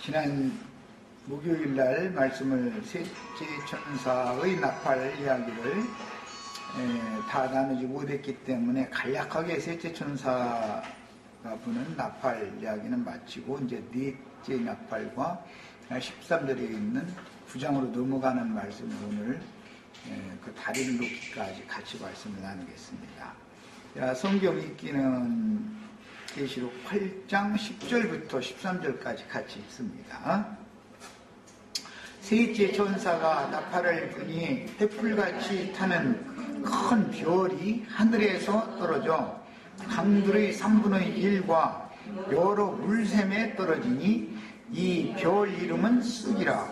지난 목요일 날 말씀을 셋째 천사의 나팔 이야기를 다 나누지 못했기 때문에 간략하게 셋째 천사가 부는 나팔 이야기는 마치고 이제 넷째 나팔과 13절에 있는 9장으로 넘어가는 말씀을 오늘 그 다리를 놓기까지 같이 말씀을 나누겠습니다. 성경 읽기는 계시록 8장 10절부터 13절까지 같이 읽습니다. 셋째 천사가 나팔을 부니 횃불같이 타는 큰 별이 하늘에서 떨어져 강들의 3분의 1과 여러 물샘에 떨어지니 이 별 이름은 쑥이라.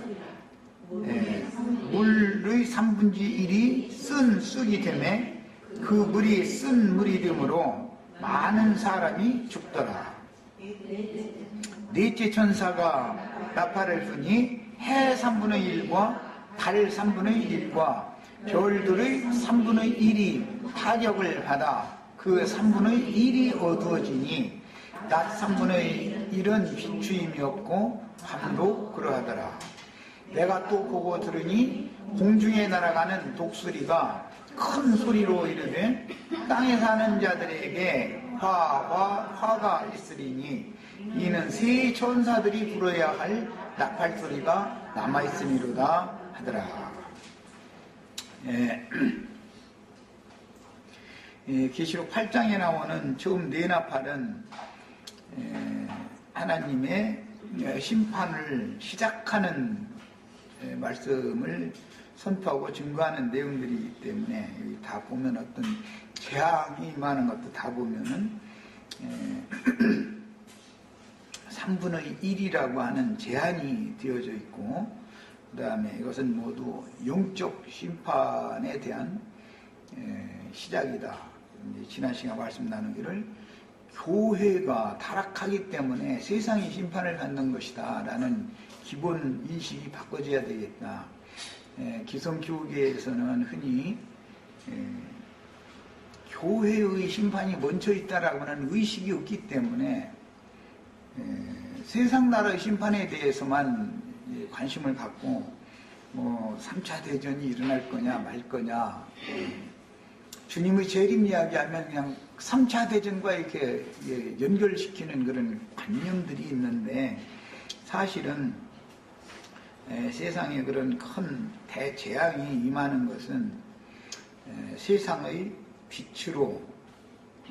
물의 3분의 1이 쓴 쑥이 되매 그 물이 쓴 물이 되므로 많은 사람이 죽더라. 넷째 천사가 나팔을 부니 해 3분의 1과 달 3분의 1과 별들의 3분의 1이 타격을 받아 그 3분의 1이 어두워지니 낮 3분의 1은 비추임이 없고 밤도 그러하더라. 내가 또 보고 들으니 공중에 날아가는 독수리가 큰 소리로 이르되 땅에 사는 자들에게 화가 있으리니 이는 세 천사들이 불어야 할 나팔 소리가 남아있으리로다 하더라. 계시록 8장에 나오는 처음 네 나팔은 하나님의 심판을 시작하는 말씀을 선포하고 증거하는 내용들이기 때문에 여기 다 보면 어떤 재앙이 임하는 것도 다 보면은 3분의 1이라고 하는 제한이 되어져 있고, 그 다음에 이것은 모두 영적 심판에 대한 시작이다. 지난 시간 말씀 나누기를 교회가 타락하기 때문에 세상이 심판을 받는 것이다 라는 기본 인식이 바꿔져야 되겠다. 기성교계에서는 흔히 교회의 심판이 멈춰 있다라고 하는 의식이 없기 때문에 세상 나라의 심판에 대해서만 관심을 갖고 뭐 3차 대전이 일어날 거냐 말 거냐, 주님의 재림 이야기하면 그냥 3차 대전과 이렇게 연결시키는 그런 관념들이 있는데, 사실은 세상에 그런 큰 대재앙이 임하는 것은 세상의 빛으로,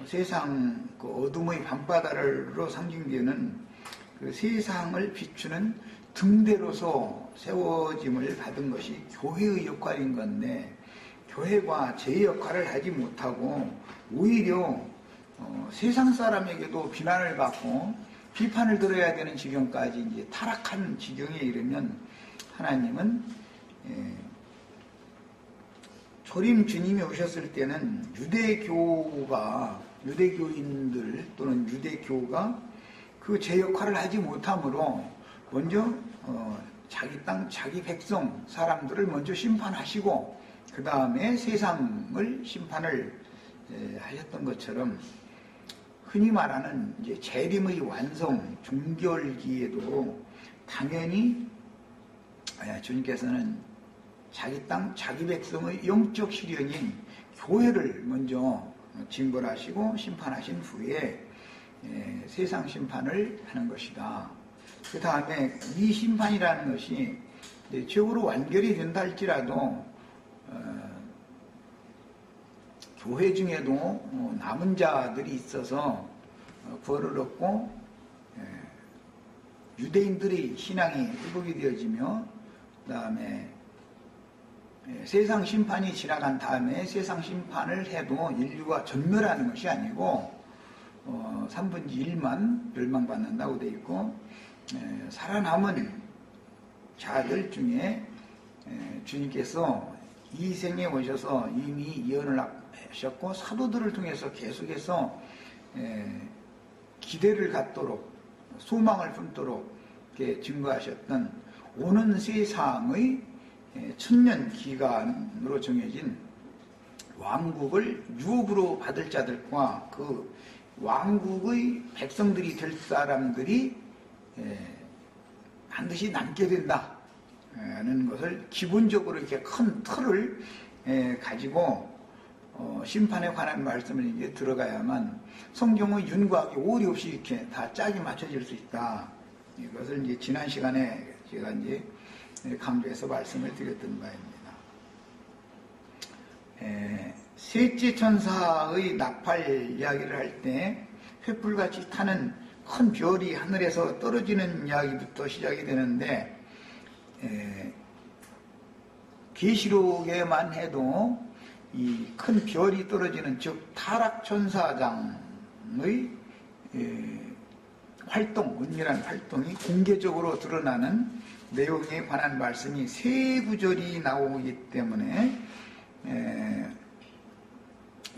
세상 그 어둠의 밤바다로 상징되는 그 세상을 비추는 등대로서 세워짐을 받은 것이 교회의 역할인 건데, 교회가 제 역할을 하지 못하고 오히려 세상 사람에게도 비난을 받고 비판을 들어야 되는 지경까지 이제 타락한 지경에 이르면 하나님은 초림 주님이 오셨을 때는 유대교인들 또는 유대교가 그 제 역할을 하지 못하므로 먼저 자기 땅, 자기 백성, 사람들을 먼저 심판하시고 그 다음에 세상을 심판을 하셨던 것처럼, 흔히 말하는 이제 재림의 완성, 종결기에도 당연히 주님께서는 자기 땅, 자기 백성의 영적 시련인 교회를 먼저 징벌하시고 심판하신 후에 세상 심판을 하는 것이다. 그 다음에 이 심판이라는 것이 적으로 완결이 된다 할지라도 교회 중에도 남은 자들이 있어서 구원을 얻고 유대인들의 신앙이 회복이 되어지며, 그 다음에 세상 심판이 지나간 다음에 세상 심판을 해도 인류가 전멸하는 것이 아니고 3분의 1만 멸망받는다고 되어 있고, 살아남은 자들 중에 주님께서 이 생에 오셔서 이미 예언을 하셨고 사도들을 통해서 계속해서 기대를 갖도록, 소망을 품도록 이렇게 증거하셨던 오는 세상의 천년 기간으로 정해진 왕국을 유업으로 받을 자들과 그 왕국의 백성들이 될 사람들이 반드시 남게 된다 하는 것을 기본적으로 이렇게 큰 틀을 가지고 심판에 관한 말씀을 이제 들어가야만 성경의 윤곽이 오리 없이 이렇게 다 짝이 맞춰질 수 있다. 이것을 이제 지난 시간에 제가 이제 강조해서 말씀을 드렸던 바입니다. 셋째 천사의 나팔 이야기를 할 때 횃불같이 타는 큰 별이 하늘에서 떨어지는 이야기부터 시작이 되는데 계시록에만 해도 이 큰 별이 떨어지는 즉 타락천사장의 활동, 은밀한 활동이 공개적으로 드러나는 내용에 관한 말씀이 세 구절이 나오기 때문에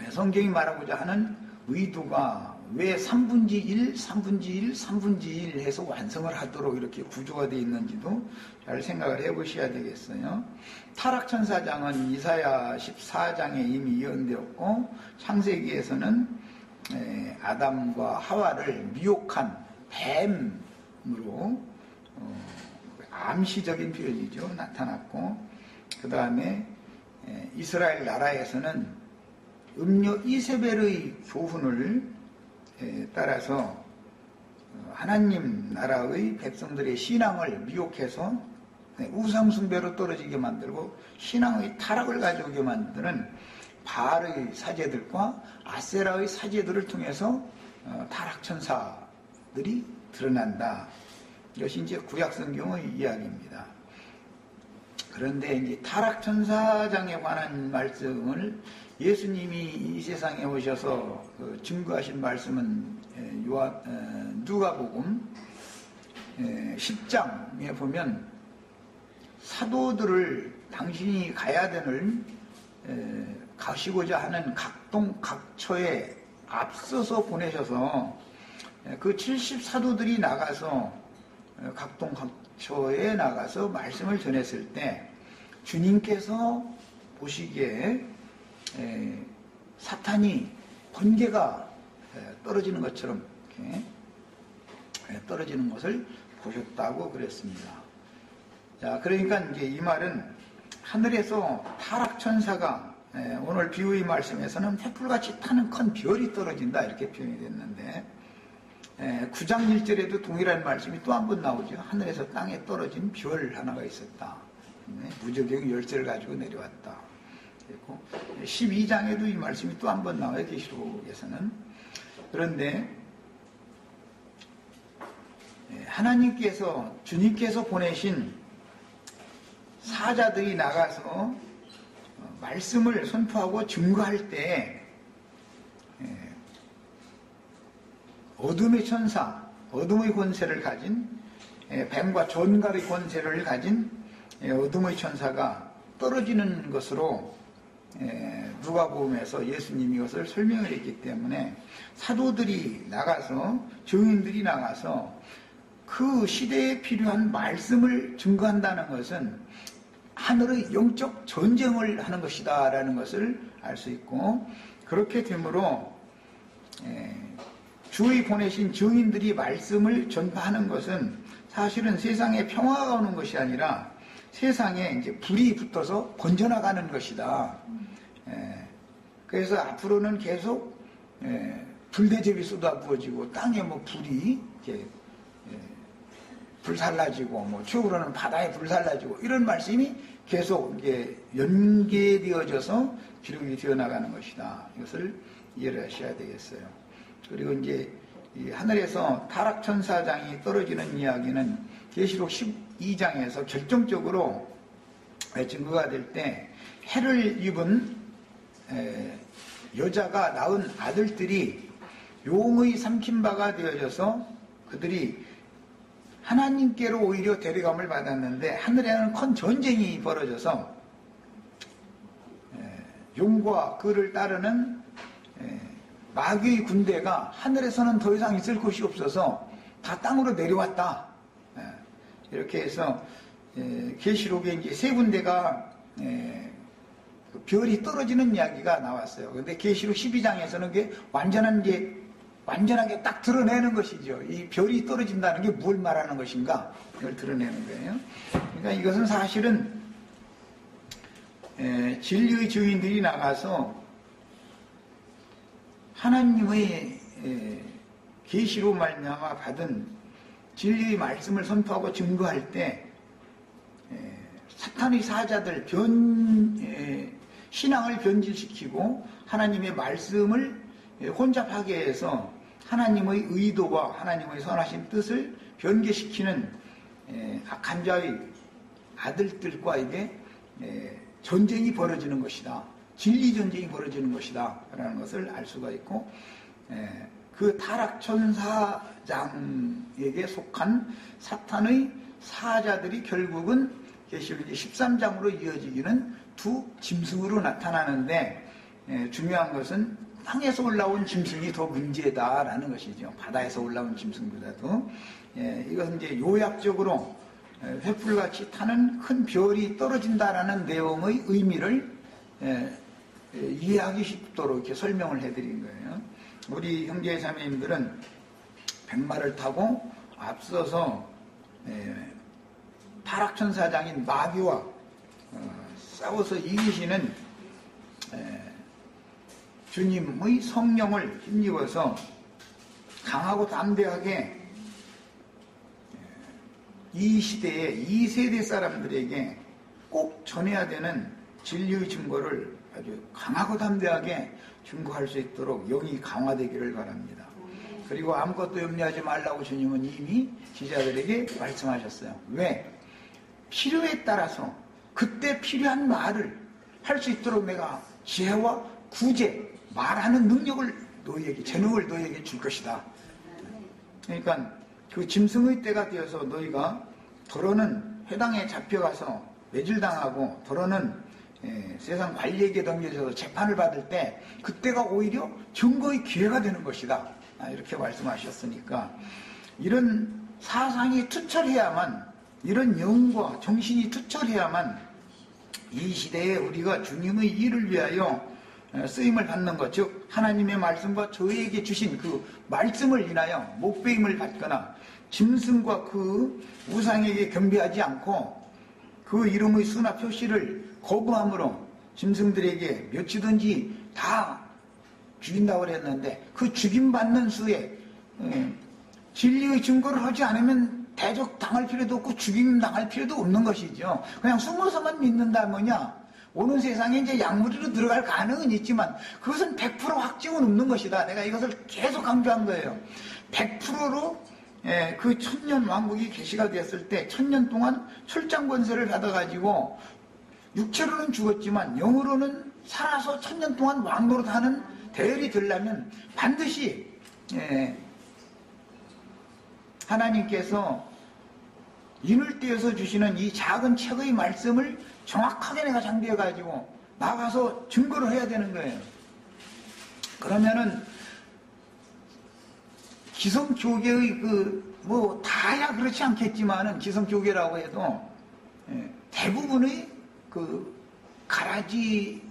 성경이 말하고자 하는 의도가 왜 3분지 1, 3분지 1, 3분지 1 해서 완성을 하도록 이렇게 구조가 되어 있는지도 잘 생각을 해 보셔야 되겠어요. 타락천사장은 이사야 14장에 이미 예언되었고 창세기에서는 아담과 하와를 미혹한 뱀으로 암시적인 표현이죠. 나타났고 그 다음에 이스라엘 나라에서는 음녀 이세벨의 교훈을 따라서 하나님 나라의 백성들의 신앙을 미혹해서 우상숭배로 떨어지게 만들고 신앙의 타락을 가져오게 만드는 바알의 사제들과 아세라의 사제들을 통해서 타락천사들이 드러난다. 이것이 이제 구약성경의 이야기입니다. 그런데 이제 타락천사장에 관한 말씀을 예수님이 이 세상에 오셔서 증거하신 말씀은 누가복음 10장에 보면 사도들을 당신이 가야 되는 가시고자 하는 각동 각처에 앞서서 보내셔서 그 70사도들이 나가서 각동 각처에 나가서 말씀을 전했을 때 주님께서 보시기에 사탄이 번개가 떨어지는 것처럼 이렇게 떨어지는 것을 보셨다고 그랬습니다. 자, 그러니까 이제 이 말은 하늘에서 타락천사가 오늘 비유의 말씀에서는 횃불같이 타는 큰 별이 떨어진다 이렇게 표현이 됐는데 9장 1절에도 동일한 말씀이 또 한 번 나오죠. 하늘에서 땅에 떨어진 별 하나가 있었다. 무저경 열쇠를 가지고 내려왔다. 그리고 12장에도 이 말씀이 또 한 번 나와요. 계시록에서는. 그런데 하나님께서 주님께서 보내신 사자들이 나가서 말씀을 선포하고 증거할 때 어둠의 천사, 어둠의 권세를 가진 뱀과 전갈의 권세를 가진 어둠의 천사가 떨어지는 것으로 누가복음에서 예수님이 이것을 설명을 했기 때문에 사도들이 나가서 증인들이 나가서 그 시대에 필요한 말씀을 증거한다는 것은 하늘의 영적 전쟁을 하는 것이다 라는 것을 알 수 있고 그렇게 되므로 주의 보내신 증인들이 말씀을 전파하는 것은 사실은 세상에 평화가 오는 것이 아니라 세상에 이제 불이 붙어서 번져나가는 것이다. 그래서 앞으로는 계속 불대접이 쏟아부어지고 땅에 뭐 불이 이렇게 불살라지고 뭐 최후로는 바다에 불살라지고 이런 말씀이 계속 이게 연계되어져서 기록이 되어나가는 것이다. 이것을 이해를 하셔야 되겠어요. 그리고 이제 이 하늘에서 타락천사장이 떨어지는 이야기는 계시록 12장에서 결정적으로 증거가 될 때 해를 입은 여자가 낳은 아들들이 용의 삼킨바가 되어져서 그들이 하나님께로 오히려 데려감을 받았는데 하늘에는 큰 전쟁이 벌어져서 용과 그를 따르는 마귀의 군대가 하늘에서는 더 이상 있을 곳이 없어서 다 땅으로 내려왔다. 이렇게 해서 계시록에 이제 세 군데가 별이 떨어지는 이야기가 나왔어요. 그런데 계시록 12장에서는 그게 완전한 이제 완전하게 딱 드러내는 것이죠. 이 별이 떨어진다는 게 뭘 말하는 것인가? 이걸 드러내는 거예요. 그러니까 이것은 사실은 진리의 증인들이 나가서 하나님의 계시로 말미암아 받은 진리의 말씀을 선포하고 증거할 때 사탄의 사자들 신앙을 변질시키고 하나님의 말씀을 혼잡하게 해서 하나님의 의도와 하나님의 선하신 뜻을 변개시키는 악한 자의 아들들과 이게 전쟁이 벌어지는 것이다. 진리 전쟁이 벌어지는 것이다. 라는 것을 알 수가 있고, 그 타락천사장에게 속한 사탄의 사자들이 결국은 계시록 13장으로 이어지기는 두 짐승으로 나타나는데, 중요한 것은 땅에서 올라온 짐승이 더 문제다라는 것이죠. 바다에서 올라온 짐승보다도. 이것은 이제 요약적으로 횃불같이 타는 큰 별이 떨어진다라는 내용의 의미를 이해하기 쉽도록 이렇게 설명을 해드린 거예요. 우리 형제 자매님들은 백마를 타고 앞서서 타락천사장인 마귀와 싸워서 이기시는 주님의 성령을 힘입어서 강하고 담대하게 이 시대에 이 세대 사람들에게 꼭 전해야 되는 진리의 증거를 아주 강하고 담대하게 증거할 수 있도록 영이 강화되기를 바랍니다. 그리고 아무것도 염려하지 말라고 주님은 이미 제자들에게 말씀하셨어요. 왜? 필요에 따라서 그때 필요한 말을 할 수 있도록 내가 지혜와 구제, 말하는 능력을 너희에게, 재능을 너희에게 줄 것이다. 그러니까 그 짐승의 때가 되어서 너희가 더러는 회당에 잡혀가서 매질당하고 더러는 세상 관리에게 넘겨져서 재판을 받을 때 그때가 오히려 증거의 기회가 되는 것이다. 이렇게 말씀하셨으니까 이런 사상이 투철해야만, 이런 영과 정신이 투철해야만 이 시대에 우리가 주님의 일을 위하여 쓰임을 받는 것, 즉 하나님의 말씀과 저희에게 주신 그 말씀을 인하여 목배임을 받거나 짐승과 그 우상에게 경배하지 않고 그 이름의 수나 표시를 거부함으로 짐승들에게 몇이든지 다 죽인다고 그랬는데 그 죽임받는 수에 진리의 증거를 하지 않으면 대적 당할 필요도 없고 죽임 당할 필요도 없는 것이죠. 그냥 숨어서만 믿는다 뭐냐? 오는 세상에 이제 약물이로 들어갈 가능은 있지만 그것은 100% 확증은 없는 것이다. 내가 이것을 계속 강조한 거예요. 100%로 그 천년 왕국이 계시가 되었을 때 천년 동안 출장 권세를 받아가지고 육체로는 죽었지만 영으로는 살아서 천년 동안 왕노릇하는 대열이 되려면 반드시 하나님께서 인을 떼어서 주시는 이 작은 책의 말씀을 정확하게 내가 장비해가지고 나가서 증거를 해야 되는 거예요. 그러면은 기성교계의 다야 그렇지 않겠지만은 기성교계라고 해도 대부분의 가라지의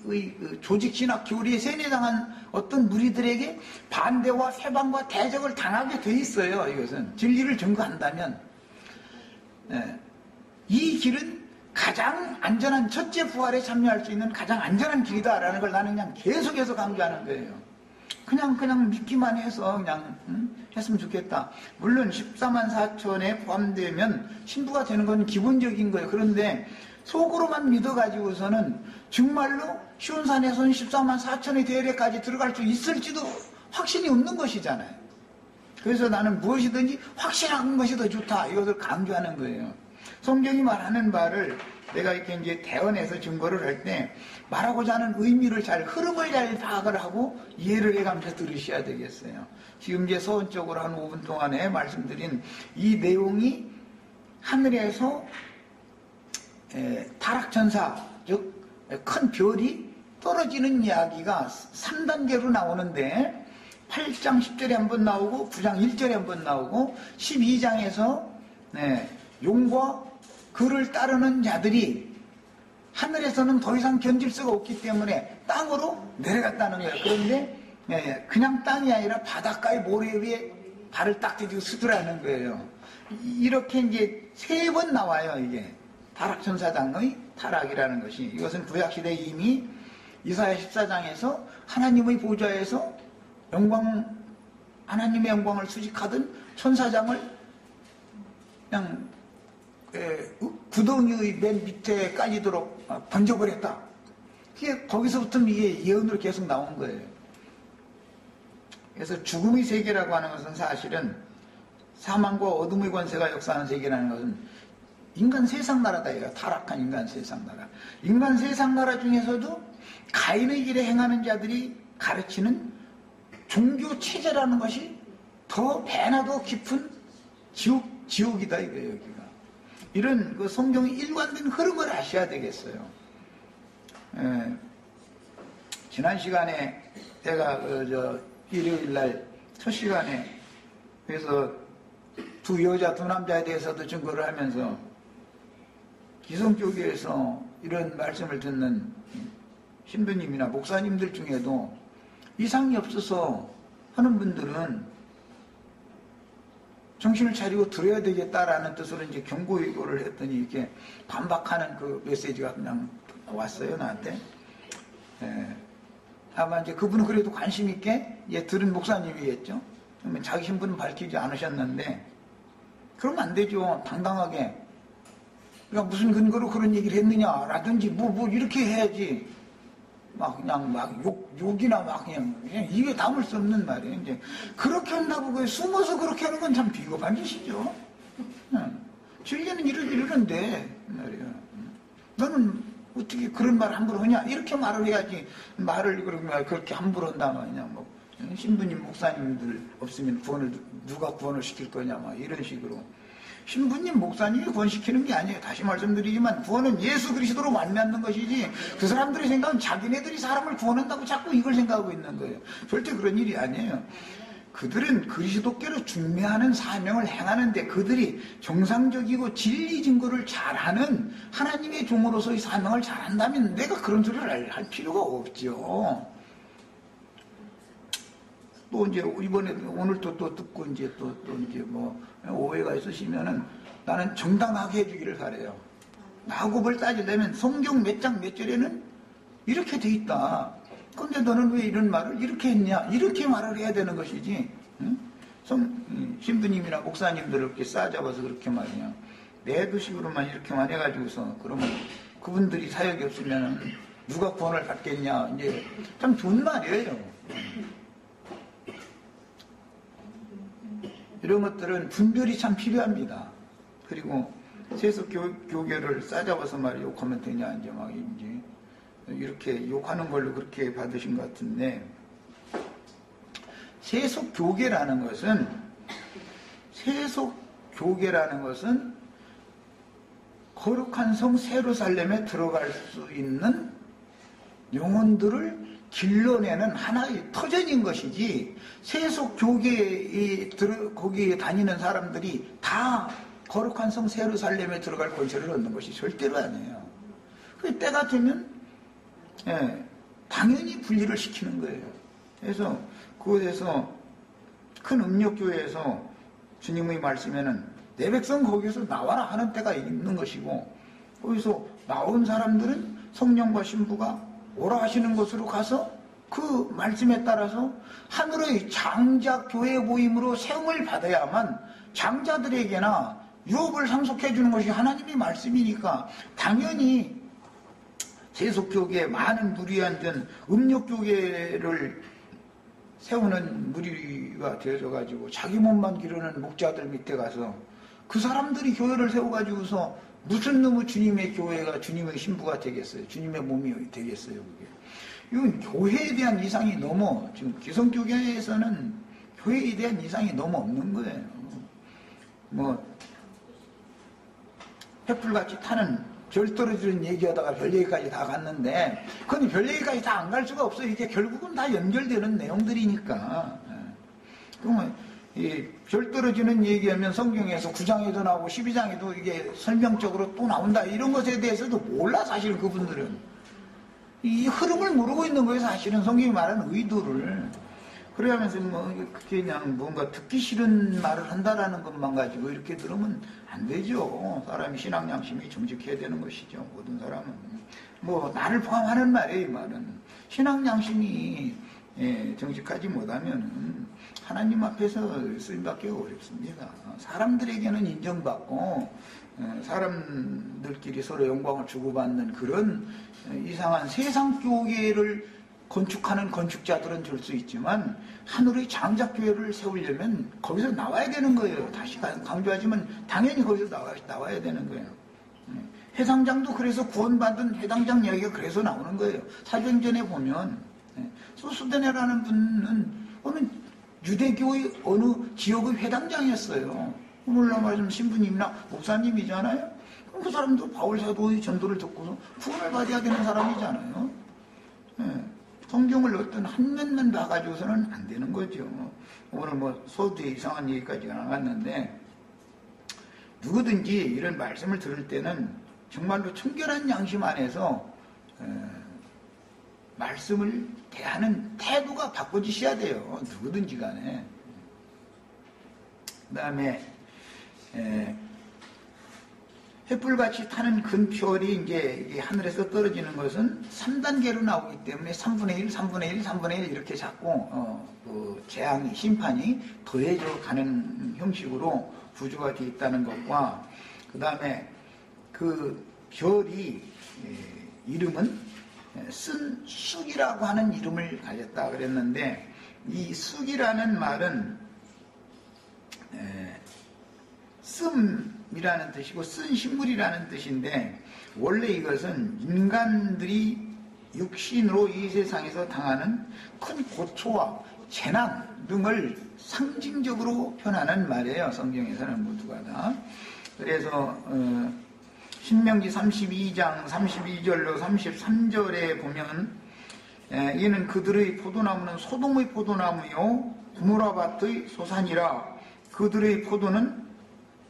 조직신학 교리에 세뇌당한 어떤 무리들에게 반대와 회방과 대적을 당하게 돼 있어요. 이것은 진리를 증거한다면 이 길은 가장 안전한, 첫째 부활에 참여할 수 있는 가장 안전한 길이다라는 걸 나는 그냥 계속해서 강조하는 거예요. 그냥 믿기만 해서 그냥 했으면 좋겠다. 물론 14만 4천에 포함되면 신부가 되는 건 기본적인 거예요. 그런데 속으로만 믿어가지고서는 정말로 시온산에서는 14만 4천의 대례까지 들어갈 수 있을지도 확신이 없는 것이잖아요. 그래서 나는 무엇이든지 확신한 것이 더 좋다. 이것을 강조하는 거예요. 성경이 말하는 바를 내가 이렇게 이제 대언해서 증거를 할 때 말하고자 하는 의미를 흐름을 잘 파악을 하고 이해를 해가면서 들으셔야 되겠어요. 지금 이제 서원적으로 한 5분 동안에 말씀드린 이 내용이 하늘에서 타락천사, 즉 큰 별이 떨어지는 이야기가 3단계로 나오는데 8장 10절에 한번 나오고 9장 1절에 한번 나오고 12장에서 용과 그를 따르는 자들이 하늘에서는 더 이상 견딜 수가 없기 때문에 땅으로 내려갔다는 거예요. 그런데 예, 그냥 땅이 아니라 바닷가의 모래 위에 발을 딱 디디고 서두라는 거예요. 이렇게 이제 3번 나와요, 이게. 타락천사장의 타락이라는 것이. 이것은 구약시대에 이미 이사야 14장에서 하나님의 보좌에서 하나님의 영광을 수직하던 천사장을 그냥 구덩이의 맨 밑에 깔리도록 번져버렸다. 거기서부터 이게 예언으로 계속 나온 거예요. 그래서 죽음의 세계라고 하는 것은 사실은 사망과 어둠의 권세가 역사하는 세계라는 것은 인간 세상 나라다. 이거 타락한 인간 세상 나라. 인간 세상 나라 중에서도 가인의 길에 행하는 자들이 가르치는 종교 체제라는 것이 더 배나 더 깊은 지옥이다 이거예요. 여기가. 이런 그 성경의 일관된 흐름을 아셔야 되겠어요. 지난 시간에 제가 일요일 날 첫 시간에 그래서 두 여자 두 남자에 대해서도 증거를 하면서 기성교계에서 이런 말씀을 듣는 신부님이나 목사님들 중에도 이상이 없어서 하는 분들은 정신을 차리고 들어야 되겠다라는 뜻으로 이제 경고를 했더니 이렇게 반박하는 그 메시지가 그냥 왔어요, 나한테. 아마 이제 그분은 그래도 관심 있게 들은 목사님이겠죠. 그러면 자기 신분은 밝히지 않으셨는데, 그러면 안 되죠. 당당하게. 그러니까 무슨 근거로 그런 얘기를 했느냐라든지, 뭐 이렇게 해야지. 그냥 욕이나 그냥 입에 담을 수 없는 말이에요. 이제 그렇게 한다고 숨어서 그렇게 하는 건 참 비겁한 짓이죠. 진리는 이러는데 말이에요. 너는 어떻게 그런 말을 함부로 하냐? 이렇게 말을 해야지. 말을 그렇게 함부로 한다면 그냥 신부님 목사님들 없으면 누가 구원을 시킬 거냐 이런 식으로. 신부님 목사님이 구원시키는 게 아니에요. 다시 말씀드리지만 구원은 예수 그리스도로 만나는 것이지 그 사람들의 생각은 자기네들이 사람을 구원한다고 자꾸 이걸 생각하고 있는 거예요. 절대 그런 일이 아니에요. 그들은 그리스도께로 중매하는 사명을 행하는데 그들이 정상적이고 진리 증거를 잘하는 하나님의 종으로서의 사명을 잘한다면 내가 그런 소리를 할 필요가 없죠. 또 이제 이번에 오늘 또 듣고 이제 또 이제 오해가 있으시면은 나는 정당하게 해주기를 바래요. 야곱을 따지려면 성경 몇 장 몇 절에는 이렇게 돼 있다. 근데 너는 왜 이런 말을 이렇게 했냐? 이렇게 말을 해야 되는 것이지. 응? 신부님이나 목사님들을 이렇게 싸잡아서 그렇게 말이냐. 내도식으로만 이렇게만 해가지고서 그러면 그분들이 사역이 없으면 누가 구원을 받겠냐. 이제 참 좋은 말이에요. 이런 것들은 분별이 참 필요합니다. 그리고 세속 교계를 싸잡아서 말이 욕하면 되냐. 이제 이렇게 욕하는 걸로 그렇게 받으신 것 같은데, 세속교계라는 것은 거룩한 성 세루살렘에 들어갈 수 있는 영혼들을 길러내는 하나의 터전인 것이지, 세속교계에 거기에 다니는 사람들이 다 거룩한 성 세루살렘에 들어갈 권세를 얻는 것이 절대로 아니에요. 때가 되면 당연히 분리를 시키는 거예요. 그래서 그곳에서 큰 음력교회에서 주님의 말씀에는 내 백성 거기서 나와라 하는 때가 있는 것이고, 거기서 나온 사람들은 성령과 신부가 오라 하시는 곳으로 가서 그 말씀에 따라서 하늘의 장자 교회 모임으로 세움을 받아야만 장자들에게나 유업을 상속해 주는 것이 하나님의 말씀이니까 당연히 세속교계에 많은 무리에 앉은 음력교계를 세우는 무리가 되어져가지고 자기 몸만 기르는 목자들 밑에 가서 그 사람들이 교회를 세워가지고서 무슨 놈의 주님의 교회가 주님의 신부가 되겠어요? 주님의 몸이 되겠어요? 그게. 이건 교회에 대한 이상이 너무, 지금 기성교계에서는 교회에 대한 이상이 너무 없는 거예요. 횃불같이 타는 별 떨어지는 얘기하다가 별 얘기까지 다 갔는데, 그건 별 얘기까지 다 안 갈 수가 없어요. 이게 결국은 다 연결되는 내용들이니까. 그러면 별 떨어지는 얘기하면 성경에서 9장에도 나오고 12장에도 이게 설명적으로 또 나온다. 이런 것에 대해서도 몰라, 사실은 그분들은. 이 흐름을 모르고 있는 거예요, 사실은. 성경이 말하는 의도를. 그러면서 뭐 그게 그냥 뭔가 듣기 싫은 말을 한다라는 것만 가지고 이렇게 들으면 안 되죠. 사람이 신앙 양심이 정직해야 되는 것이죠. 모든 사람은 뭐 나를 포함하는 말이에요. 이 말은 신앙 양심이 정직하지 못하면 하나님 앞에서 쓰임받기 어렵습니다. 사람들에게는 인정받고 사람들끼리 서로 영광을 주고받는 그런 이상한 세상 교회를 건축하는 건축자들은 줄 수 있지만 하늘의 장작교회를 세우려면 거기서 나와야 되는 거예요. 다시 강조하지만 당연히 거기서 나와야 되는 거예요. 해당장도 그래서 구원받은 해당장 이야기가 그래서 나오는 거예요. 사도행전에 보면 소스데네라는 분은 어느 유대교의 어느 지역의 회당장이었어요. 오늘날 말씀 신부님이나 목사님이잖아요. 그 사람도 바울 사도의 전도를 듣고서 구원을 받아야 되는 사람이잖아요. 성경을 어떤 한 면만 봐가지고서는 안 되는 거죠. 오늘 뭐 소두에 이상한 얘기까지가 나갔는데 누구든지 이런 말씀을 들을 때는 정말로 청결한 양심 안에서 말씀을 대하는 태도가 바꿔지셔야 돼요. 누구든지 간에. 그 다음에 횃불같이 타는 근별이 이제 하늘에서 떨어지는 것은 3단계로 나오기 때문에 3분의 1, 3분의 1, 3분의 1 이렇게 자꾸 그 재앙이, 심판이 더해져 가는 형식으로 구조가 되어 있다는 것과 그 다음에 그 별이 이름은 쓴 쑥이라고 하는 이름을 가졌다 그랬는데 이 쑥이라는 말은 씀이라는 뜻이고 쓴 식물이라는 뜻인데 원래 이것은 인간들이 육신으로 이 세상에서 당하는 큰 고초와 재난 등을 상징적으로 표현하는 말이에요. 성경에서는 모두가 다. 그래서 신명기 32장 32절로 33절에 보면 이는 그들의 포도나무는 소돔의 포도나무요 고모라밭의 소산이라 그들의 포도는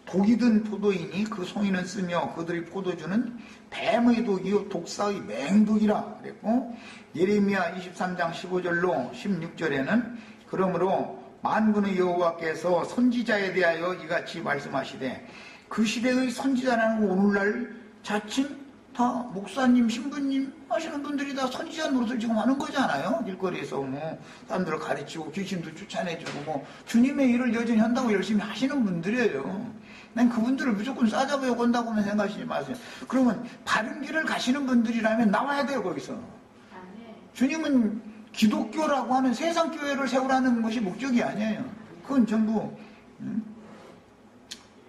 독이 든 포도이니 그 송이는 쓰며 그들의 포도주는 뱀의 독이요 독사의 맹독이라 그랬고 예레미야 23장 15절로 16절에는 그러므로 만군의 여호와께서 선지자에 대하여 이같이 말씀하시되 그 시대의 선지자라는 오늘날 자칭 다 목사님, 신부님 하시는 분들이 다 선지자 노릇을 지금 하는 거잖아요. 길거리에서 뭐 사람들을 가르치고 귀신도 쫓아내주고 뭐 주님의 일을 여전히 한다고 열심히 하시는 분들이에요. 난 그분들을 무조건 싸잡아야 온다고만 생각하시지 마세요. 그러면 바른 길을 가시는 분들이라면 나와야 돼요, 거기서. 주님은 기독교라고 하는 세상 교회를 세우라는 것이 목적이 아니에요. 그건 전부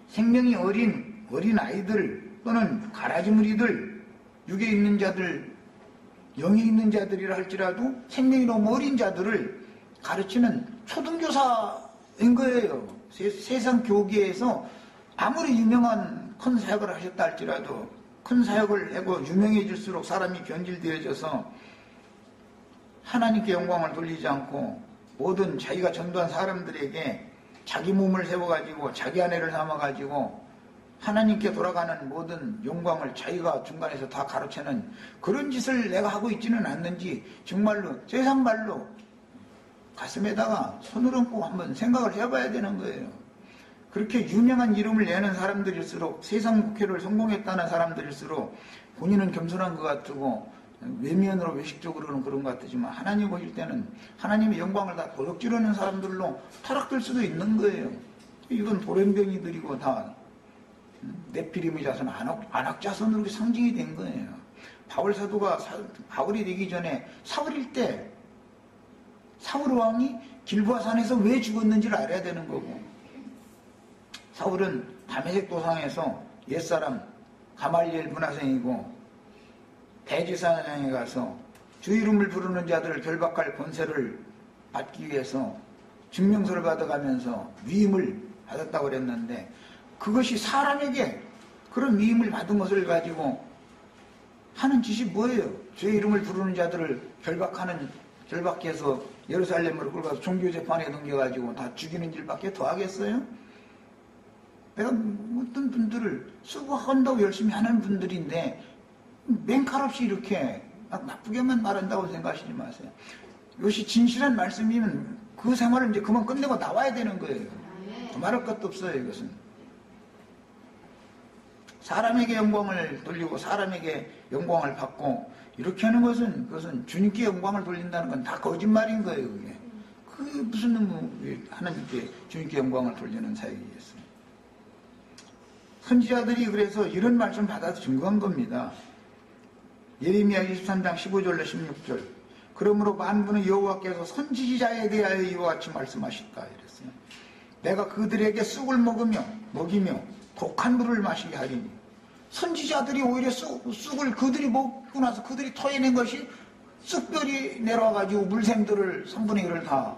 생명이 어린 아이들 또는 가라지무리들, 육에 있는 자들, 영에 있는 자들이라 할지라도 생명이 너무 어린 자들을 가르치는 초등교사인 거예요. 세상 교계에서 아무리 유명한 큰 사역을 하셨다 할지라도 큰 사역을 하고 유명해질수록 사람이 변질되어져서 하나님께 영광을 돌리지 않고 모든 자기가 전도한 사람들에게 자기 몸을 세워가지고 자기 아내를 삼아가지고 하나님께 돌아가는 모든 영광을 자기가 중간에서 다 가로채는 그런 짓을 내가 하고 있지는 않는지 정말로 세상 말로 가슴에다가 손을 얹고 한번 생각을 해봐야 되는 거예요. 그렇게 유명한 이름을 내는 사람들일수록 세상 목회를 성공했다는 사람들일수록 본인은 겸손한 것 같고 외면으로 외식적으로는 그런 것 같지만 하나님 보실 때는 하나님의 영광을 다 도둑질하는 사람들로 타락될 수도 있는 거예요. 이건 돌연병이들이고 다 네피림의 자손, 안악자손으로 상징이 된 거예요. 바울 사도가 바울이 되기 전에 사울일 때 사울 왕이 길보아 산에서 왜 죽었는지를 알아야 되는 거고 사울은 다메섹 도상에서 옛사람 가말리엘 문화생이고 대지사장에 가서 주 이름을 부르는 자들을 결박할 권세를 받기 위해서 증명서를 받아가면서 위임을 받았다고 그랬는데 그것이 사람에게 그런 위임을 받은 것을 가지고 하는 짓이 뭐예요? 주의 이름을 부르는 자들을 결박해서 예루살렘으로 끌어가서 종교재판에 넘겨가지고 다 죽이는 일밖에 더 하겠어요? 내가 어떤 분들을 수고한다고 열심히 하는 분들인데 맹칼 없이 이렇게 나쁘게만 말한다고 생각하시지 마세요. 이것이 진실한 말씀이면 그 생활을 이제 그만 끝내고 나와야 되는 거예요. 말할 것도 없어요, 이것은. 사람에게 영광을 돌리고 사람에게 영광을 받고 이렇게 하는 것은 그것은 주님께 영광을 돌린다는 건 다 거짓말인 거예요, 그게. 그게 무슨 하나님께 주님께 영광을 돌리는 사역이겠어요. 선지자들이 그래서 이런 말씀 받아서 증거한 겁니다. 예레미야 23장 15절로 16절. 그러므로 만군의 여호와께서 선지자에 대하여 이와 같이 말씀하셨다 이랬어요. 내가 그들에게 쑥을 먹이며 독한 물을 마시게 하리니. 선지자들이 오히려 쑥을 그들이 먹고 나서 그들이 토해낸 것이 쑥별이 내려와가지고 물샘들을 3분의 1을 다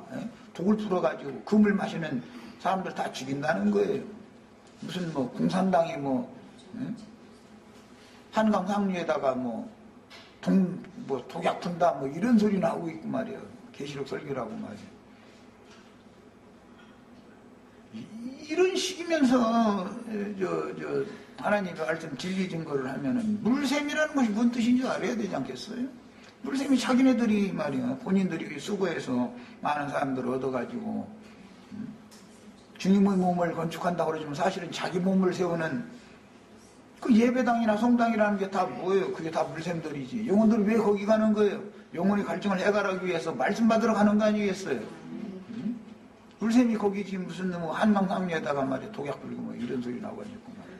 독을 풀어가지고 그 물 마시는 사람들 다 죽인다는 거예요. 무슨 공산당이 한강 상류에다가 독약 푼다 이런 소리 나오고 있고 말이에요. 계시록 설교라고 말이에요. 이런 식이면서 하나님의 말씀 진리 증거를 하면은 물샘이라는 것이 무슨 뜻인지 알아야 되지 않겠어요? 물샘이 자기네들이 말이야 본인들이 수고해서 많은 사람들을 얻어가지고 주님의 몸을 건축한다고 그러지만 사실은 자기 몸을 세우는 그 예배당이나 성당이라는 게 다 뭐예요? 그게 다 물샘들이지. 영혼들이 왜 거기 가는 거예요? 영혼의 갈증을 해결하기 위해서 말씀 받으러 가는 거 아니겠어요? 물샘이 거기 지금 무슨 한강상류에다가 말이야 독약 불고 이런 소리 나와가지고 말이야.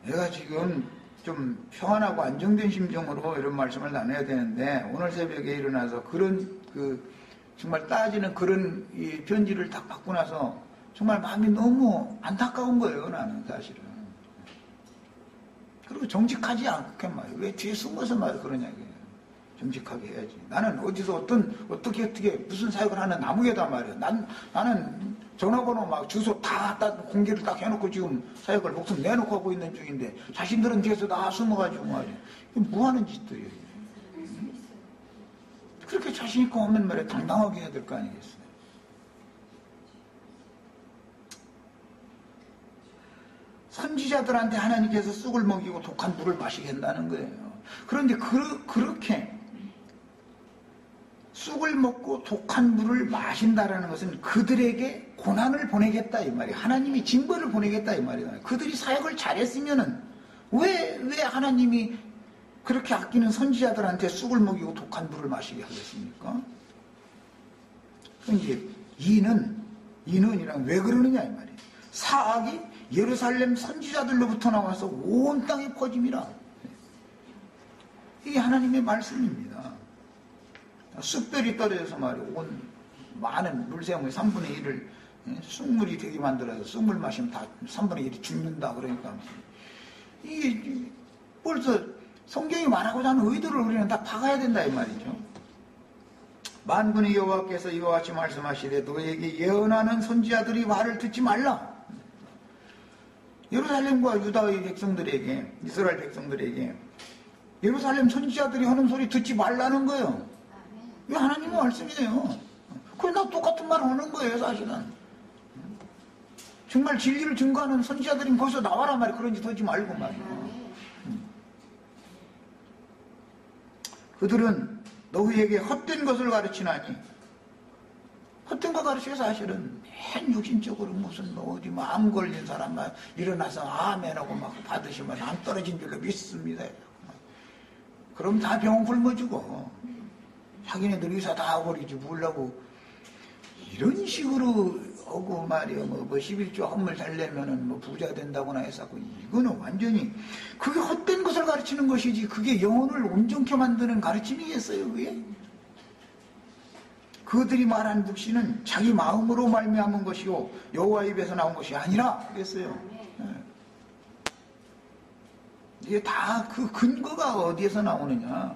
내가 지금 좀 평안하고 안정된 심정으로 이런 말씀을 나눠야 되는데 오늘 새벽에 일어나서 그런 정말 따지는 그런 이 편지를 딱 받고 나서 정말 마음이 너무 안타까운 거예요, 나는 사실은. 그리고 정직하지 않게 말이에요. 왜 뒤에 숨어서 그러냐 이게. 정직하게 해야지. 나는 어디서 어떻게 무슨 사역을 하는 나무에다 말이야. 나는 전화번호 주소 다 공개를 딱 해놓고 지금 사역을 목숨 내놓고 하고 있는 중인데 자신들은 뒤에서 다 숨어가지고 말이야. 이게 뭐 하는 짓들이에요. 그렇게 자신있고 하면 말이야 당당하게 해야 될 거 아니겠어요. 선지자들한테 하나님께서 쑥을 먹이고 독한 물을 마시게 한다는 거예요. 그런데 그렇게 쑥을 먹고 독한 물을 마신다라는 것은 그들에게 고난을 보내겠다 이 말이에요. 하나님이 징벌을 보내겠다 이 말이에요. 그들이 사역을 잘했으면은 왜 하나님이 그렇게 아끼는 선지자들한테 쑥을 먹이고 독한 물을 마시게 하겠습니까? 이제 이는이랑 왜 그러느냐 이 말이에요. 사악이 예루살렘 선지자들로부터 나와서 온 땅에 퍼짐이라. 이게 하나님의 말씀입니다. 쑥별이 떨어져서 말이에요. 온 많은 물샘의 3분의 1을 쑥물이 되게 만들어서 쑥물 마시면 다 3분의 1이 죽는다 그러니까 이게 벌써 성경이 말하고자 하는 의도를 우리는 다 파가야 된다 이 말이죠. 만군의 여호와께서 이와 같이 말씀하시되 너에게 예언하는 선지자들이 말을 듣지 말라. 예루살렘과 유다의 백성들에게 이스라엘 백성들에게 예루살렘 선지자들이 하는 소리 듣지 말라는 거예요. 이게 하나님의 말씀이에요. 그래서 나 똑같은 말 하는 거예요 사실은. 정말 진리를 증거하는 선지자들이 거기서 나와라 말이야. 그런 짓 하지 말고 말이야. 그들은 너희에게 헛된 것을 가르치나니 헛된 거 가르치게 사실은 맨 육신적으로 무슨 어디 암 걸린 사람 일어나서 아멘하고 받으시면 암 떨어진 줄로 믿습니다. 그럼 다 병 굶어주고 자기네들 의사 다 버리지 뭐라고 이런 식으로 하고 말이야 11조 헌물 잘 내면은 부자 된다거나 해서고 이거는 완전히 그게 헛된 것을 가르치는 것이지 그게 영혼을 온전케 만드는 가르침이겠어요 그게? 그들이 말한 묵시는 자기 마음으로 말미암은 것이요 여호와 입에서 나온 것이 아니라 그랬어요. 이게 다 그 근거가 어디에서 나오느냐.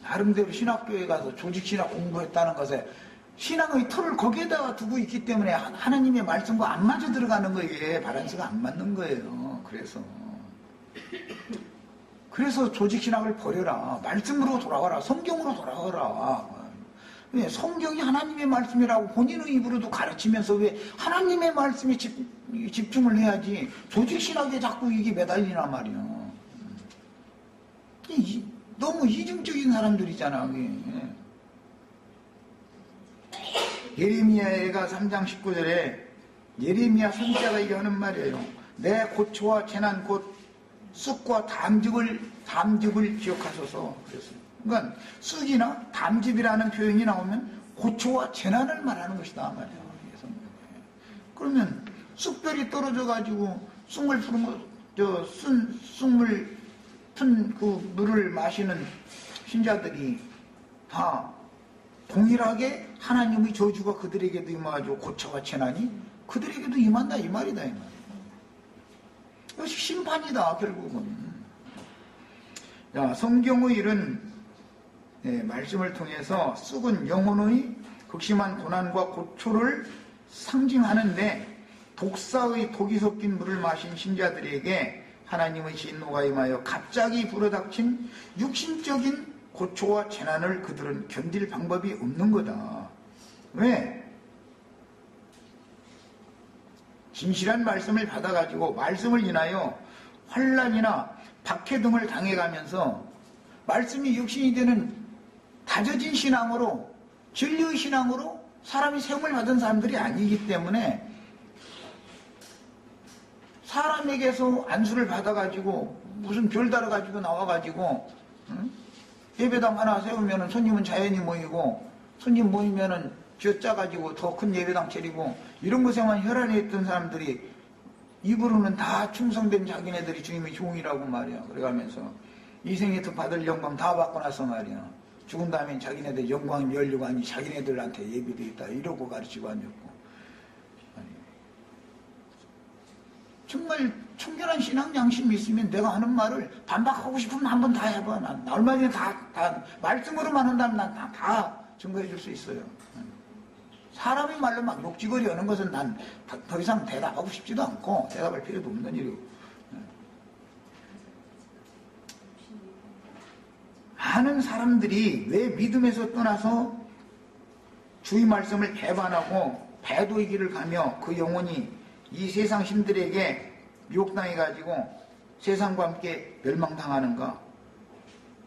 나름대로 신학교에 가서 조직신학 공부했다는 것에 신앙의 틀을 거기에다가 두고 있기 때문에 하나님의 말씀과 안 맞아 들어가는 거에 바란스가 안 맞는 거예요. 그래서 조직신학을 버려라. 말씀으로 돌아가라. 성경으로 돌아가라. 성경이 하나님의 말씀이라고 본인의 입으로도 가르치면서 왜 하나님의 말씀에 집중을 해야지 조직신학에 자꾸 이게 매달리나 말이야. 너무 이중적인 사람들이잖아. 그게. 예레미야가 3장 19절에 예레미야 선지자가 이게 하는 말이에요. 내 고초와 재난 곧 쑥과 담즙을 기억하소서 그랬어요. 그러니까 쑥이나 담즙이라는 표현이 나오면 고초와 재난을 말하는 것이다 말이에요. 그러면 쑥별이 떨어져 가지고 쑥물 푼 그 물을 마시는 신자들이 다 동일하게 하나님의 저주가 그들에게도 임하고 고초와 재난이 그들에게도 임한다 이 말이다 이 말. 이것이 심판이다 결국은. 자, 성경의 이런 말씀을 통해서 쑥은 영혼의 극심한 고난과 고초를 상징하는데 독사의 독이 섞인 물을 마신 신자들에게 하나님의 진노가 임하여 갑자기 불어닥친 육신적인 고초와 재난을 그들은 견딜 방법이 없는 거다. 왜? 진실한 말씀을 받아가지고 말씀을 인하여 환난이나 박해 등을 당해가면서 말씀이 육신이 되는 다져진 신앙으로 진리의 신앙으로 사람이 세움을 받은 사람들이 아니기 때문에 사람에게서 안수를 받아가지고 무슨 별 달아가지고 나와가지고 예배당 하나 세우면은 손님은 자연히 모이고 손님 모이면은 쥐어 짜가지고 더 큰 예배당 차리고 이런 것에만 혈안이 있던 사람들이 입으로는 다 충성된 자기네들이 주님의 종이라고 말이야. 그래가면서 이 생에서 받을 영광 다 받고 나서 말이야. 죽은 다음에 자기네들 영광이 열리고 아니 자기네들한테 예비되어 있다 이러고 가르치고 앉았고 정말 청결한 신앙 양심이 있으면 내가 하는 말을 반박하고 싶으면 한번 다 해봐. 난 얼마 전에 다 말씀으로만 한다면 난 다 증거해 줄 수 있어요. 사람의 말로 막 욕지거리 하는 것은 난 더 이상 대답하고 싶지도 않고 대답할 필요도 없는 일이고. 많은 사람들이 왜 믿음에서 떠나서 주의 말씀을 배반하고 배도의 길을 가며 그 영혼이 이 세상 신들에게 미혹당해가지고 세상과 함께 멸망당하는가?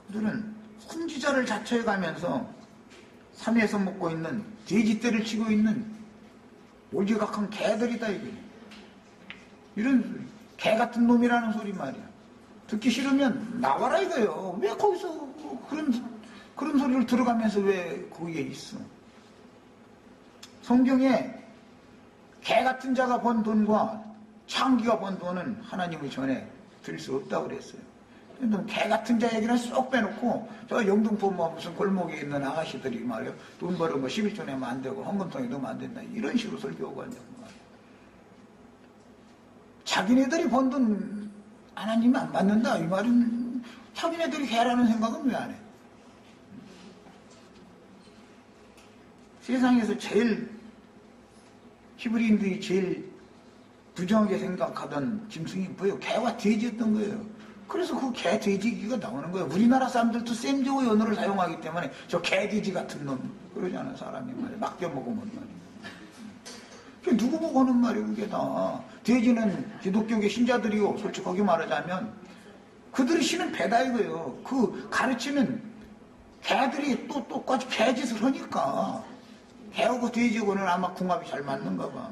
그들은 선지자를 자처해가면서 산에서 먹고 있는 돼지떼를 치고 있는 올지각한 개들이다 이게. 이런 개 같은 놈이라는 소리 말이야. 듣기 싫으면 나와라 이거예요. 왜 거기서 그런 소리를 들어가면서 왜 거기에 있어? 성경에 개 같은 자가 번 돈과 창기가 번 돈은 하나님의 전에 드릴 수 없다고 그랬어요. 개 같은 자 얘기는 쏙 빼놓고 저 영등포 뭐 무슨 골목에 있는 아가씨들이 말이에요. 돈 벌어 뭐 11조 내면 안 되고 헌금통에 넣으면 안 된다. 이런 식으로 설교하고 앉아고 말이에요. 자기네들이 번 돈 하나님이 안 받는다. 이 말은 자기네들이 개라는 생각은 왜 안 해? 세상에서 제일 히브리인들이 제일 부정하게 생각하던 짐승이 뭐예요? 개와 돼지였던 거예요. 그래서 그 개, 돼지 얘기가 나오는 거예요. 우리나라 사람들도 셈조의 언어를 사용하기 때문에 저 개, 돼지 같은 놈 그러잖아 사람이 말이야. 맡겨먹으면 말이야. 누구 보고 하는 말이에요 그게 다. 돼지는 기독교계 신자들이요. 솔직하게 말하자면 그들이 신은 배다 이거예요. 그 가르치는 개들이 또 똑같이 개짓을 하니까 개하고 돼지하고는 아마 궁합이 잘 맞는가 봐.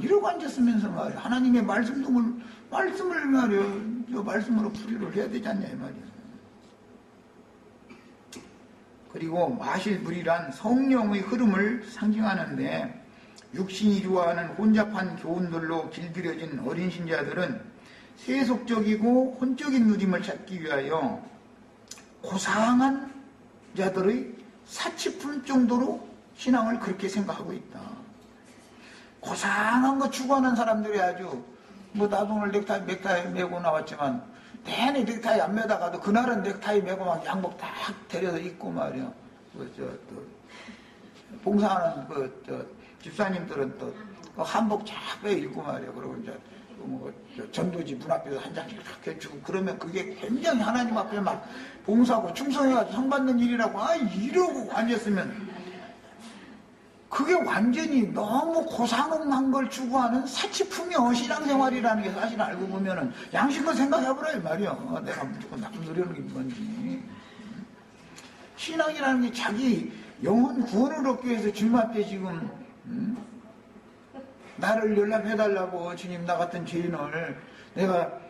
이러고 앉았으면서 말이야. 하나님의 말씀을 말이야. 말씀으로 풀이를 해야 되지 않냐 이 말이야. 그리고 마실 물이란 성령의 흐름을 상징하는데 육신이 좋아하는 혼잡한 교훈들로 길들여진 어린 신자들은 세속적이고 혼적인 누림을 찾기 위하여 고상한 자들의 사치품 정도로 신앙을 그렇게 생각하고 있다. 고상한 거 추구하는 사람들이 아주 뭐 나도 오늘 넥타이 메고 나왔지만 내내 넥타이 안 매다가도 그날은 넥타이 메고 막 양복 딱 데려서 입고 말이야. 봉사하는 집사님들은 또 한복 쫙 빼 입고 말이야. 그러고 이제 전도지 문 앞에서 한 장씩 탁 해주고 그러면 그게 굉장히 하나님 앞에 막 봉사하고 충성해가지고 상 받는 일이라고 이러고 앉았으면 그게 완전히 너무 고상한 걸 추구하는 사치품이요. 신앙생활이라는 게 사실 알고 보면은 양심껏 생각해보라 이 말이야. 내가 무조건 나쁜 소리 하는 게 뭔지. 신앙이라는 게 자기 영혼 구원을 얻기 위해서 주님 앞에 지금 나를 연락해달라고 주님 나 같은 죄인을 내가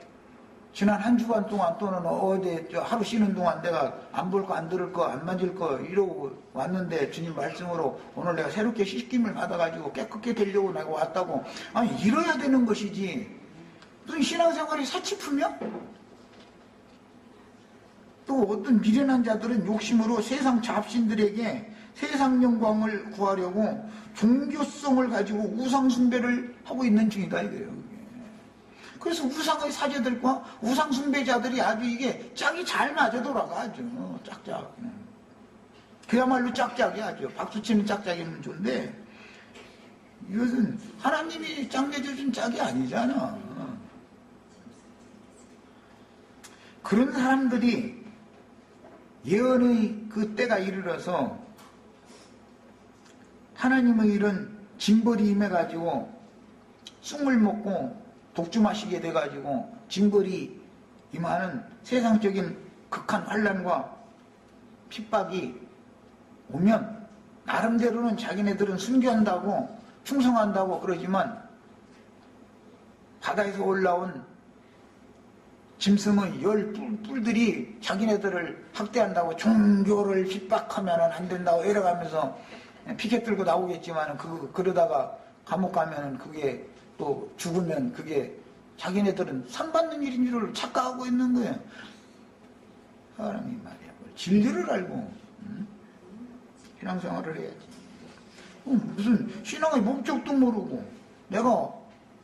지난 한 주간 동안 또는 어디 하루 쉬는 동안 내가 안 볼 거 안 들을 거 안 만질 거 이러고 왔는데 주님 말씀으로 오늘 내가 새롭게 씻김을 받아가지고 깨끗게 되려고 내가 왔다고. 아니 이뤄야 되는 것이지 무슨 신앙생활이 사치품이야? 또 어떤 미련한 자들은 욕심으로 세상 잡신들에게 세상 영광을 구하려고 종교성을 가지고 우상 숭배를 하고 있는 중이다 이거예요. 그래서 우상의 사제들과 우상 숭배자들이 아주 이게 짝이 잘 맞아 돌아가 아주 짝짝. 그야말로 짝짝이 아주 박수치는 짝짝이면 좋은데 이것은 하나님이 짝 맺어준 짝이 아니잖아. 그런 사람들이 예언의 그 때가 이르러서 하나님의 이런 징벌이 임해가지고 쑥물 먹고 독주 마시게 돼가지고 징벌이 임하는 세상적인 극한 환난과 핍박이 오면 나름대로는 자기네들은 순교한다고 충성한다고 그러지만 바다에서 올라온 짐승의 열 뿔들이 자기네들을 학대한다고 종교를 핍박하면 안 된다고 이래가면서 피켓 들고 나오겠지만 그러다가 감옥 가면은 그게 또 죽으면 그게 자기네들은 상 받는 일인 줄 착각하고 있는 거예요. 사람이 말이야. 진리를 알고 신앙생활을 해야지. 무슨 신앙의 목적도 모르고 내가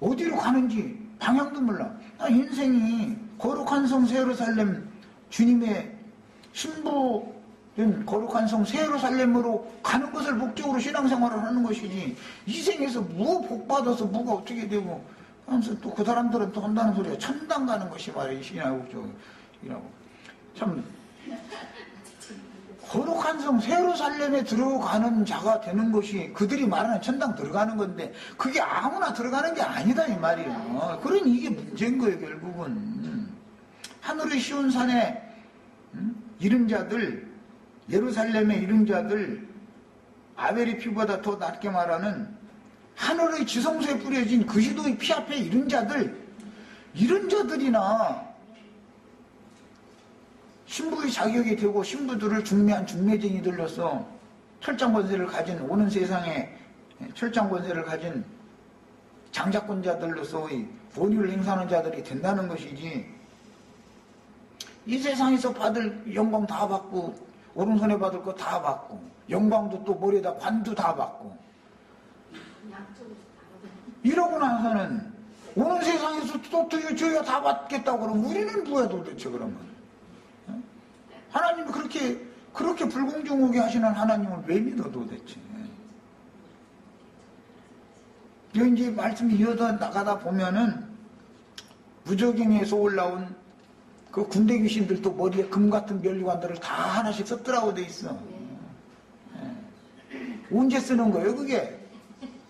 어디로 가는지 방향도 몰라. 인생이 거룩한 성 세루살렘 주님의 신부된 거룩한 성 세루살렘으로 가는 것을 목적으로 신앙생활을 하는 것이지 이 생에서 뭐 복받아서 뭐가 어떻게 되고 하면서 또 그 사람들은 또 한다는 소리가 천당 가는 것이 말이야. 신앙의 목적이라고. 참 거룩한 성 세루살렘에 들어가는 자가 되는 것이 그들이 말하는 천당 들어가는 건데 그게 아무나 들어가는 게 아니다 이 말이에요. 그러니 이게 문제인 거예요 결국은. 하늘의 시온산에 이른 자들 예루살렘에 이른 자들 아벨의 피보다 더 낮게 말하는 하늘의 지성소에 뿌려진 그리스도의 피 앞에 이른 자들 이런 자들이나 신부의 자격이 되고 신부들을 중매한 중매쟁이들로서 철장 권세를 가진 오는 세상에 철장 권세를 가진 장자권자들로서의 권위를 행사하는 자들이 된다는 것이지 이 세상에서 받을 영광 다 받고 오른손에 받을 거 다 받고 영광도 또 머리에다 관도 다 받고 이러고 나서는 오는 세상에서 또 저희가 다 받겠다고 그러면 우리는 뭐야 도대체 그러면 하나님이 그렇게 불공정하게 하시는 하나님을 왜 믿어 도대체. 이제 말씀이 이어서 나가다 보면은 무적행에서 올라온 그 군대 귀신들도 머리에 금 같은 면류관들을 다 하나씩 썼더라고 돼 있어. 언제 쓰는 거예요 그게?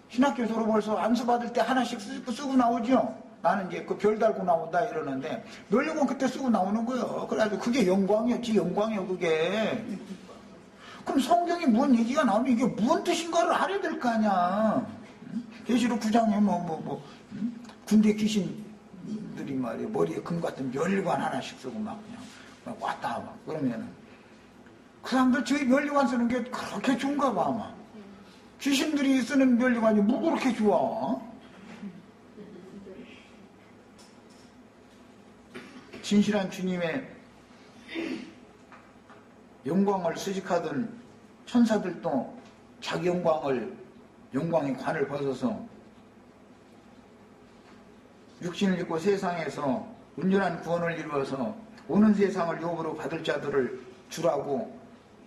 신학교 졸업해서 안수 받을 때 하나씩 쓰고 나오죠. 나는 이제 그 별 달고 나온다 이러는데 면류관 그때 쓰고 나오는 거예요. 그래가지고 그게 영광이었지 영광이요 그게. 그럼 성경에 뭔 얘기가 나오면 이게 무슨 뜻인가를 알아야 될 거 아니야. 계시록 9장에 군대 귀신들이 말이야 머리에 금 같은 면류관 하나씩 쓰고 막 그냥 왔다 막 그러면은 그 사람들 저희 면류관 쓰는 게 그렇게 좋은가 봐 아마. 귀신들이 쓰는 면류관이 뭐 그렇게 좋아? 진실한 주님의 영광을 수식하던 천사들도 자기 영광의 관을 벗어서 육신을 입고 세상에서 온전한 구원을 이루어서 오는 세상을 유업으로 받을 자들을 주라고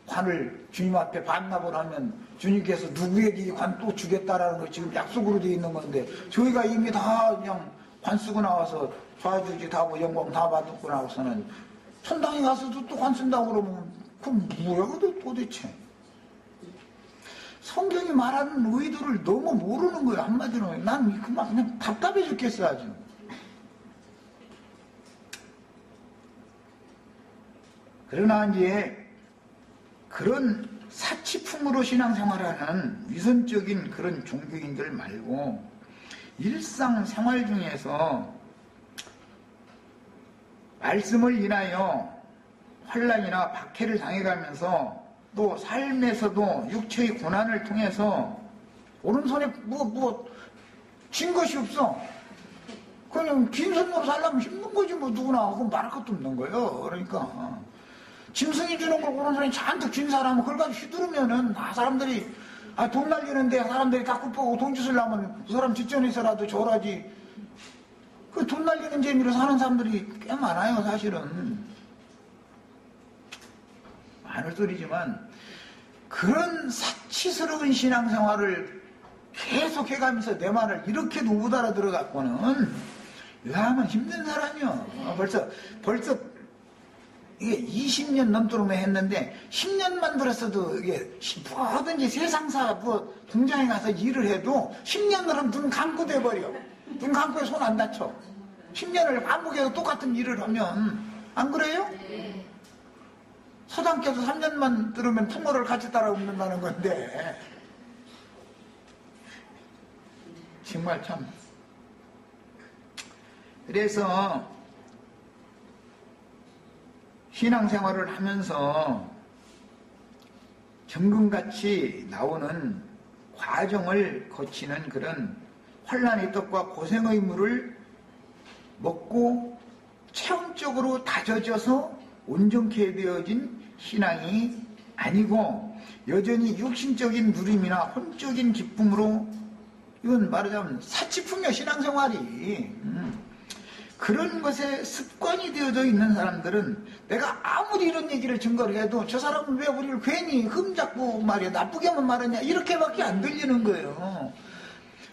관을 주님 앞에 반납을 하면 주님께서 누구에게 이 관 또 주겠다라는 거 지금 약속으로 되어 있는 건데 저희가 이미 다 그냥 관 쓰고 나와서 좌주지 다 하고 영광 다 받고 나와서는 천당에 가서도 또 관 쓴다고 그러면 그럼 뭐야 도대체. 성경이 말하는 의도를 너무 모르는 거예요. 한마디로. 난 그냥 답답해 죽겠어, 아주. 그러나 이제 그런 사치품으로 신앙생활하는 위선적인 그런 종교인들 말고 일상생활 중에서 말씀을 인하여 환난이나 박해를 당해가면서 또 삶에서도 육체의 고난을 통해서 오른손에 쥔 것이 없어. 그냥 긴 손으로 살려면 힘든 거지 뭐 누구나. 그건 말할 것도 없는 거예요. 그러니까 짐승이 주는 걸 오른손에 잔뜩 쥔 사람은 그걸 가지고 휘두르면은 사람들이 돈 날리는데 사람들이 자꾸 보고 돈 주시려면 그 사람 뒷전에서라도 줘라지. 그 돈 날리는 재미로 사는 사람들이 꽤 많아요, 사실은. 많을 소리지만 그런 사치스러운 신앙생활을 계속 해가면서 내 말을 이렇게도 못 알아들어갖고는 왜하면 힘든 사람이요. 벌써 이게 20년 넘도록 했는데 10년만 들었어도 이게 뭐든지 세상사 공장에 가서 일을 해도 10년을 하면 눈 감고 돼버려. 눈 감고 손 안 다쳐. 10년을 반복해서 똑같은 일을 하면 안 그래요? 서당께서 3년만 들으면 풍어를 같이 따라 읊는다는 건데 정말 참. 그래서 신앙생활을 하면서 정금같이 나오는 과정을 거치는 그런 환난의 떡과 고생의 물을 먹고 체험적으로 다져져서 온전케 되어진 신앙이 아니고 여전히 육신적인 누림이나 혼적인 기쁨으로, 이건 말하자면 사치품이야, 신앙생활이. 그런 것에 습관이 되어져 있는 사람들은 내가 아무리 이런 얘기를 증거를 해도 저 사람은 왜 우리를 괜히 흠잡고 말이야 나쁘게만 말하냐 이렇게밖에 안 들리는 거예요.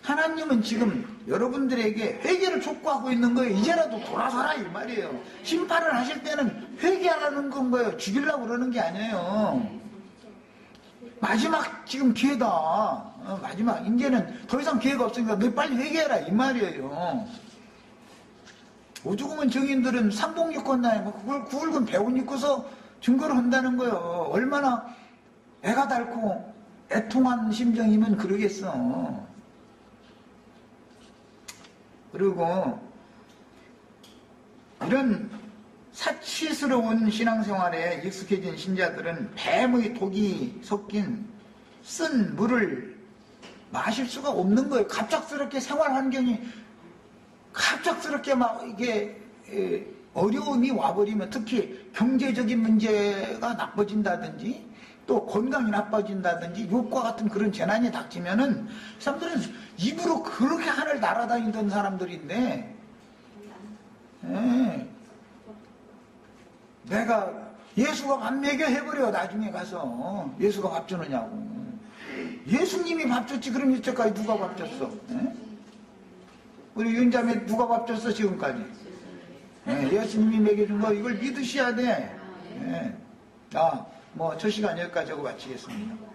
하나님은 지금 여러분들에게 회개를 촉구하고 있는 거예요. 이제라도 돌아서라 이 말이에요. 심판을 하실 때는 회개하라는 건 거예요. 죽이려고 그러는 게 아니에요. 마지막 지금 기회다. 마지막 이제는 더 이상 기회가 없으니까 너 빨리 회개해라 이 말이에요. 오죽하면 정인들은 삼봉유권나에 그걸 구울근 배운 입고서 증거를 한다는 거예요. 얼마나 애가 닳고 애통한 심정이면 그러겠어. 그리고 이런 사치스러운 신앙생활에 익숙해진 신자들은 뱀의 독이 섞인 쓴 물을 마실 수가 없는 거예요. 갑작스럽게 생활 환경이 갑작스럽게 막 이게 어려움이 와버리면, 특히 경제적인 문제가 나빠진다든지 또 건강이 나빠진다든지 욕과 같은 그런 재난이 닥치면은 사람들은 입으로 그렇게 하늘 날아다니던 사람들인데, 내가 예수가 밥 먹여 해버려. 나중에 가서 예수가 밥 주느냐고. 예수님이 밥 줬지 그럼 이때까지 누가 밥 줬어? 우리 윤자매 누가 밥 줬어 지금까지? 예수님이 먹여준 거 이걸 믿으셔야 돼. 첫 시간 여기까지 하고 마치겠습니다.